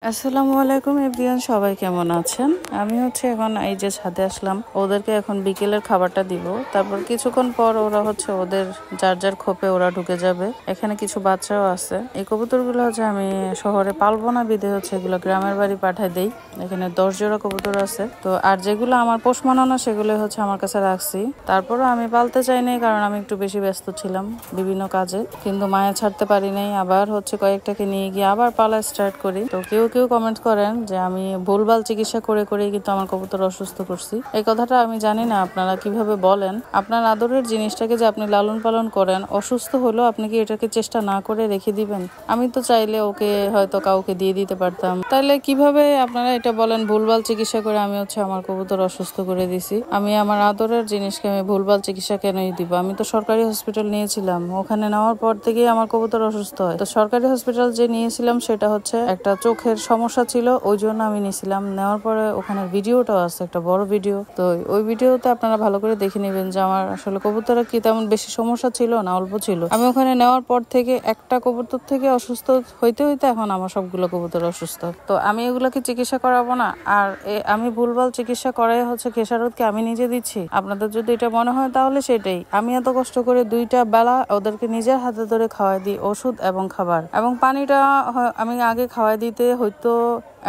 আসসালামু আলাইকুম এভরিওয়ান, সবাই কেমন আছেন? আমি এখন এই যে ছাদে আসলাম, ওদেরকে এখন বিকেলের খাবারটা দিব। তারপর কিছুক্ষণ পর ওরা ওদের যার যার খোপে ওরা ঢুকে যাবে। এখানে কিছু বাচ্চাও আছে। এই কবুতরগুলো আমি শহরে পালবো না, বিধে এগুলো গ্রামের বাড়ি পাঠাই দেই। এখানে 10 জোড়া কবুতর আছে। তো আর যেগুলো আমার পোষ মানানো সেগুলো আমার কাছে রাখছি। তারপরও আমি পালতে চাই নাই, কারণ আমি একটু বেশি ব্যস্ত ছিলাম বিভিন্ন কাজে, কিন্তু মায়া ছাড়তে পারি নাই। আবার কয়েকটাকে নিয়ে গিয়ে আবার পালা স্টার্ট করি। তো কেউ কেউ কমেন্ট করেন যে আমি ভুলভাল চিকিৎসা করে করে কিন্তু আমার কবুতর অসুস্থ করছি। এই কথাটা আমি জানি না আপনারা কিভাবে বলেন। আপনার আদরের জিনিসটাকে যে আপনি লালন পালন করেন, অসুস্থ হলেও আপনি কি এটাকে চেষ্টা না করে রেখে দিবেন? আমি তো চাইলে ওকে হয়তো কাউকে দিয়ে দিতে পারতাম। তাহলে কিভাবে আপনারা এটা বলেন ভুলভাল চিকিৎসা করে আমি আমার কবুতর অসুস্থ করে দিছি? আমি আমার আদরের জিনিসকে আমি ভুলভাল চিকিৎসা কেনই দিব? আমি তো সরকারি হসপিটাল নিয়েছিলাম, ওখানে নেওয়ার পর থেকেই আমার কবুতর অসুস্থ হয়। তো সরকারি হসপিটাল যে নিয়েছিলাম সেটা একটা চোখের সমস্যা ছিল, ওই জন্য আমি নিয়েছিলাম। নেওয়ার পরে ওখানে ভিডিওটাও আছে, একটা বড় ভিডিও। তো ওই ভিডিওতে আপনারা ভালো করে দেখে নেবেন যে আমার আসলে কবুতরের কি তেমন বেশি সমস্যা ছিল না অল্প ছিল। আমি ওখানে নেওয়ার পর থেকে একটা কবুতর থেকে অসুস্থ হইতে হইতে এখন আমার সবগুলো কবুতর অসুস্থ। তো আমি এগুলোকে চিকিৎসা করাবো না। আর আমি ভুলভাল চিকিৎসা করাই খেসারতকে আমি নিজে দিচ্ছি। আপনাদের যদি এটা মনে হয় তাহলে সেটাই। আমি এত কষ্ট করে 2টা বেলা ওদেরকে নিজের হাতে ধরে খাওয়াই দিই, ওষুধ এবং খাবার এবং পানিটা আমি আগে খাওয়াই দিতে হয়তো,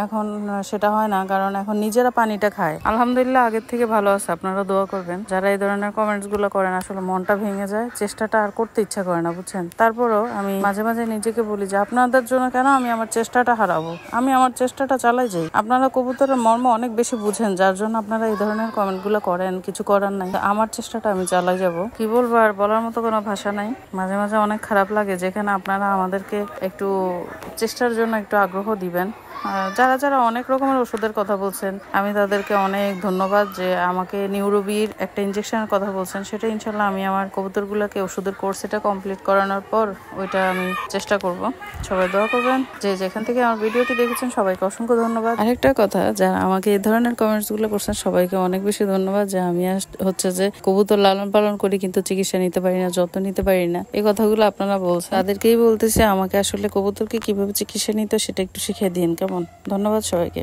এখন সেটা হয় না, কারণ এখন নিজেরা পানিটা খায়। আলহামদুলিল্লাহ আগের থেকে ভালো আছে। আপনারা দোয়া করবেন। যারা এই ধরনের কমেন্টস গুলো করেন, আসলে মনটা ভেঙে যায়, চেষ্টাটা আর করতে ইচ্ছা করে না, বুঝছেন? তারপরও আমি মাঝে মাঝে নিজেকে বলি যে আপনাদের জন্য কেন আমি আমার চেষ্টাটা হারাবো? আমি আমার চেষ্টাটা চালাই যাই। আপনারা কবুতরের মর্ম অনেক বেশি বুঝেন, যার জন্য আপনারা এই ধরনের কমেন্ট গুলো করেন। কিছু করার নাই, আমার চেষ্টাটা আমি চালাই যাব। কি বলবো, আর বলার মতো কোনো ভাষা নাই। মাঝে মাঝে অনেক খারাপ লাগে যেখানে আপনারা আমাদেরকে একটু চেষ্টার জন্য একটু আগ্রহ দিবেন। যারা যারা অনেক রকমের ওষুধের কথা বলছেন, আমি তাদেরকে অনেক ধন্যবাদ যে আমাকে নিউরোবির একটা ইনজেকশনের কথা বলছেন। সেটা ইনশাল্লাহ আমি আমার কবুতরগুলোকে ওষুধের কোর্সটা কমপ্লিট করানোর পর ওইটা আমি চেষ্টা করব। সবাই দোয়া করবেন। যে যেখান থেকে আমার ভিডিওটি দেখেছেন সবাইকে অসংখ্য ধন্যবাদ। আরেকটা কথা, যারা আমাকে এই ধরনের কমেন্টস গুলো করছেন সবাইকে অনেক বেশি ধন্যবাদ। যে আমি যে কবুতর লালন পালন করি কিন্তু চিকিৎসা নিতে পারি না, যত্ন নিতে পারি না, এই কথাগুলো আপনারা বলছেন। তাদেরকেই বলতেছে আমাকে আসলে কবুতরকে কিভাবে চিকিৎসা নিতে সেটা একটু শিখিয়ে দিন, কেমন? ধন্যবাদ সবাইকে।